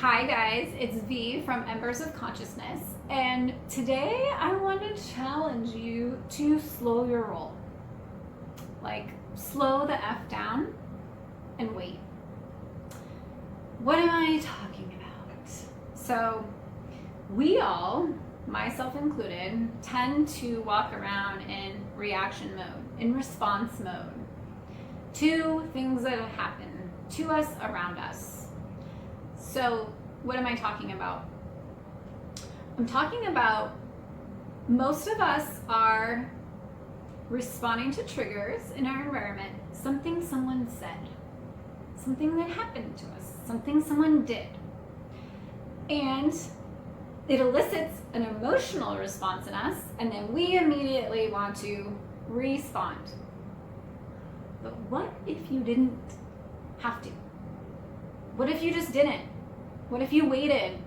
Hi guys, it's V from Embers of Consciousness, and today I want to challenge you to slow your roll. Like, slow the F down and wait. What am I talking about? So, we all, myself included, tend to walk around in reaction mode, in response mode to things that happen to us, around us. So, what am I talking about? I'm talking about most of us are responding to triggers in our environment, something someone said, something that happened to us, something someone did. And it elicits an emotional response in us, and then we immediately want to respond. But what if you didn't have to? What if you just didn't? What if you waited?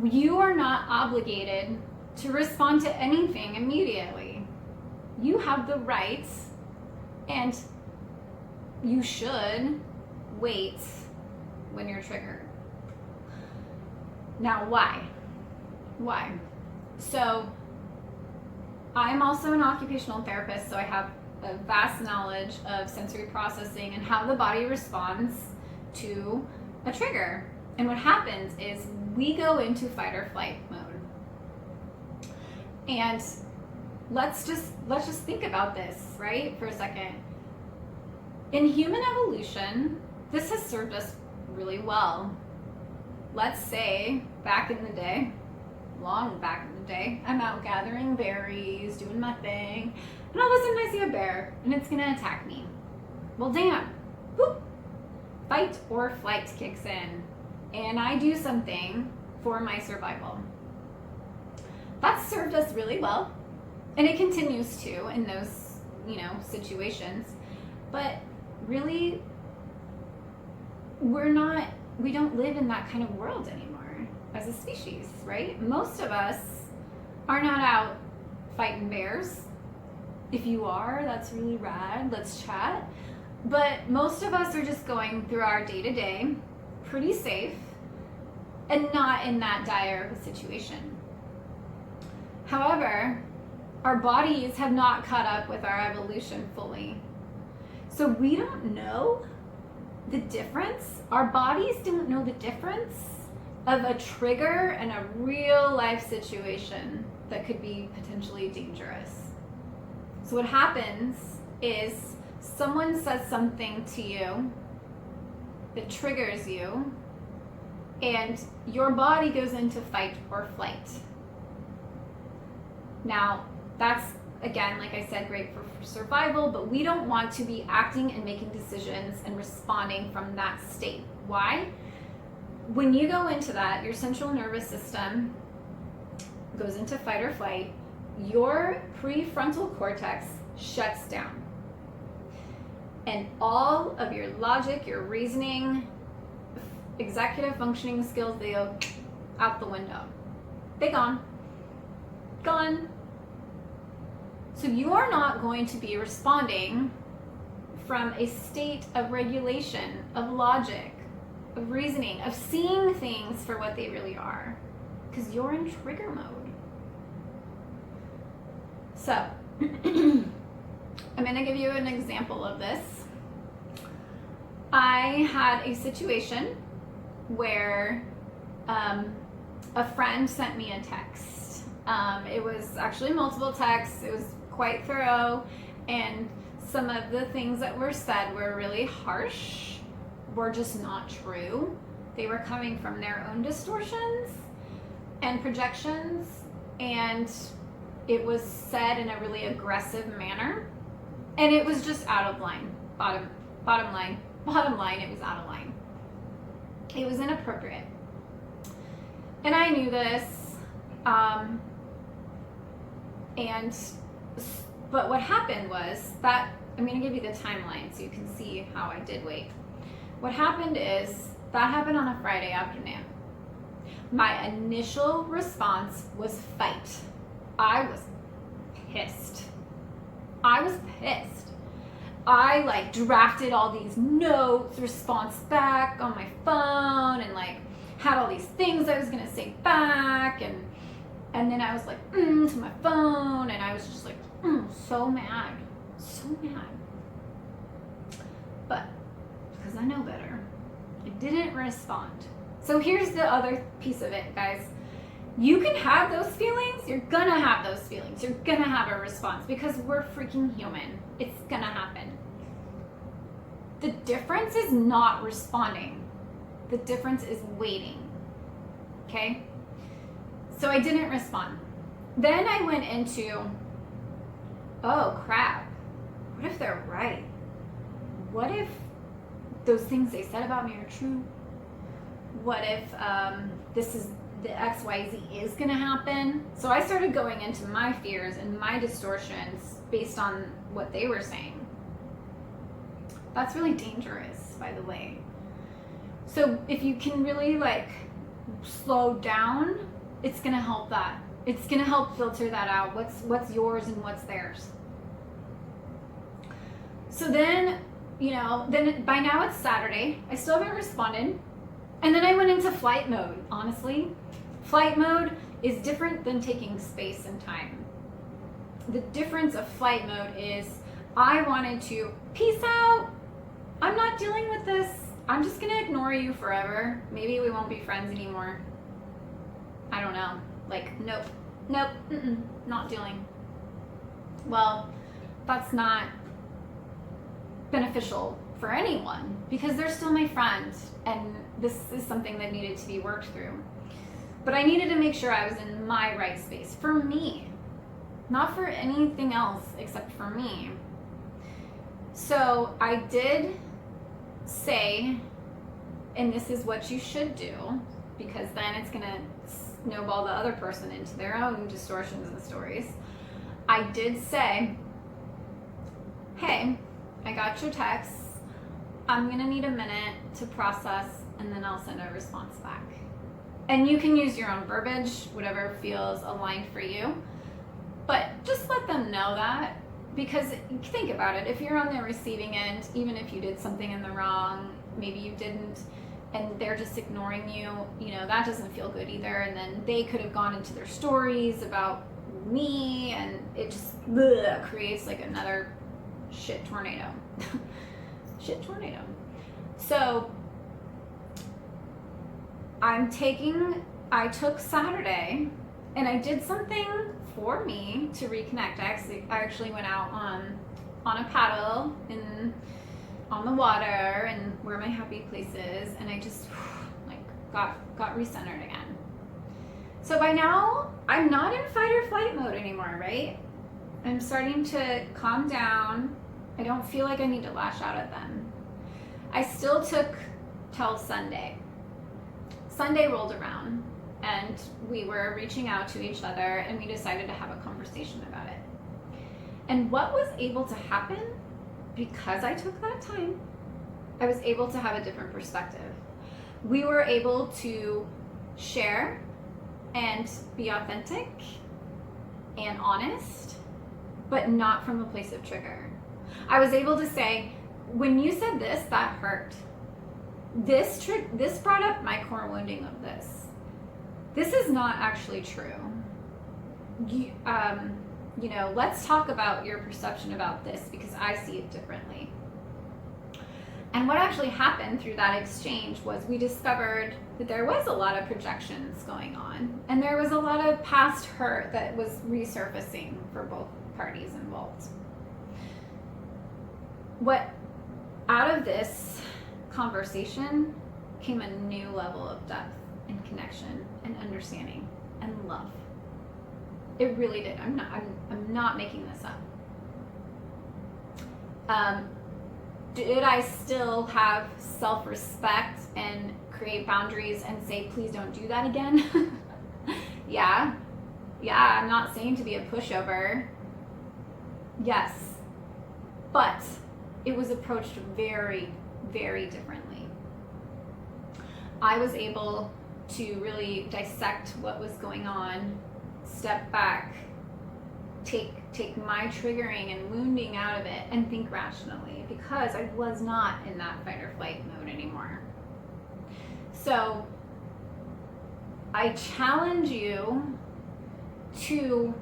You are not obligated to respond to anything immediately. You have the right, and you should wait when you're triggered. Now, why? Why? So, I'm also an occupational therapist, so I have a vast knowledge of sensory processing and how the body responds to a trigger. And what happens is we go into fight or flight mode. And let's just think about this, right, for a second. In human evolution, this has served us really well. Let's say back in the day, long back in the day, I'm out gathering berries, doing my thing, and all of a sudden I see a bear and it's gonna attack me. Well, damn, whoop, fight or flight kicks in, and I do something for my survival. That's served us really well, and it continues to in those, situations. But really, we don't live in that kind of world anymore as a species, right? Most of us are not out fighting bears. If you are, that's really rad, let's chat. But most of us are just going through our day-to-day pretty safe and not in that dire of a situation. However, our bodies have not caught up with our evolution fully. So we don't know the difference. Our bodies don't know the difference of a trigger and a real life situation that could be potentially dangerous. So what happens is someone says something to you that triggers you, and your body goes into fight or flight. Now, that's, again, like I said, great for survival, but we don't want to be acting and making decisions and responding from that state. Why? When you go into that, your central nervous system goes into fight or flight, your prefrontal cortex shuts down. And all of your logic, your reasoning, executive functioning skills, they go out the window. They gone. So you are not going to be responding from a state of regulation, of logic, of reasoning, of seeing things for what they really are, because you're in trigger mode. So, I'm going to give you an example of this. I had a situation where a friend sent me a text. It was actually multiple texts. It was quite thorough, and some of the things that were said were really harsh, were just not true. They were coming from their own distortions and projections, and it was said in a really aggressive manner, and it was just out of line. Bottom line, it was out of line. It was inappropriate. And I knew this, but what happened was that, I'm going to give you the timeline so you can see how I did wait. What happened is, that happened on a Friday afternoon. My initial response was fight. I was pissed. I like drafted all these notes, response back on my phone, and like had all these things I was gonna say back, and then I was like to my phone, and I was just like so mad, so mad. But because I know better, I didn't respond. So here's the other piece of it, guys. You can have those feelings. You're gonna have those feelings. You're gonna have a response because we're freaking human. It's gonna happen. The difference is not responding. The difference is waiting. Okay? So I didn't respond. Then I went into, oh crap. What if they're right? What if those things they said about me are true? What if this is the XYZ is gonna happen? So I started going into my fears and my distortions based on what they were saying. That's really dangerous, by the way. So if you can really like slow down, it's gonna help that. It's gonna help filter that out. What's yours and what's theirs. So then, then by now it's Saturday. I still haven't responded. And then I went into flight mode, honestly. Flight mode is different than taking space and time. The difference of flight mode is I wanted to peace out. I'm not dealing with this. I'm just gonna ignore you forever. Maybe we won't be friends anymore. I don't know. Like, nope, not dealing. Well, that's not beneficial for anyone because they're still my friend and this is something that needed to be worked through. But I needed to make sure I was in my right space for me, not for anything else except for me. So I did say, and this is what you should do, because then it's gonna snowball the other person into their own distortions and stories. I did say, hey, I got your text. I'm gonna need a minute to process and then I'll send a response back. And you can use your own verbiage, whatever feels aligned for you. But just let them know that, because think about it. If you're on the receiving end, even if you did something in the wrong, maybe you didn't, and they're just ignoring you, that doesn't feel good either. And then they could have gone into their stories about me and it just creates like another shit tornado. Shit tornado. So I took Saturday and I did something for me to reconnect. I actually went out on a paddle on the water and where my happy place is, and I just got recentered again. So by now I'm not in fight or flight mode anymore, right? I'm starting to calm down. I don't feel like I need to lash out at them. I still took till Sunday. Sunday rolled around and we were reaching out to each other and we decided to have a conversation about it. And what was able to happen, because I took that time, I was able to have a different perspective. We were able to share and be authentic and honest, but not from a place of trigger. I was able to say, when you said this, that hurt. This brought up my core wounding of this. This is not actually true. Let's talk about your perception about this because I see it differently. And what actually happened through that exchange was we discovered that there was a lot of projections going on and there was a lot of past hurt that was resurfacing for both parties involved. Out of this conversation came a new level of depth and connection and understanding and love. It really did. I'm not making this up. Did I still have self-respect and create boundaries and say, please don't do that again? Yeah, I'm not saying to be a pushover. Yes, but it was approached very, very differently. I was able to really dissect what was going on, step back, take my triggering and wounding out of it and think rationally, because I was not in that fight or flight mode anymore. So I challenge you to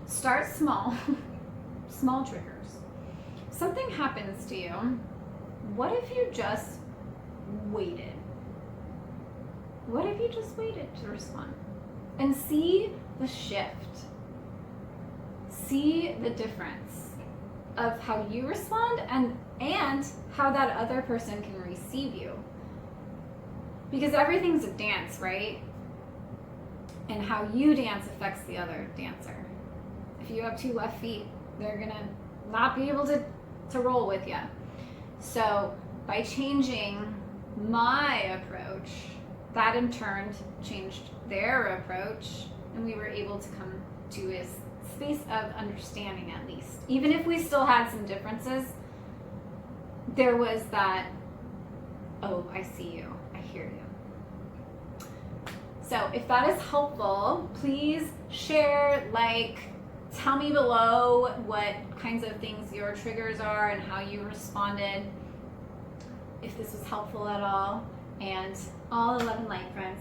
start small, small triggers. Something happens to you. What if you just waited? What if you just waited to respond? And see the shift. See the difference of how you respond and how that other person can receive you. Because everything's a dance, right? And how you dance affects the other dancer. If you have two left feet, they're gonna not be able to roll with you. So by changing my approach, that in turn changed their approach, and we were able to come to a space of understanding, at least. Even if we still had some differences, there was that, oh, I see you, I hear you. So if that is helpful, please share, tell me below what kinds of things your triggers are and how you responded, if this was helpful at all. And all the love and light, friends.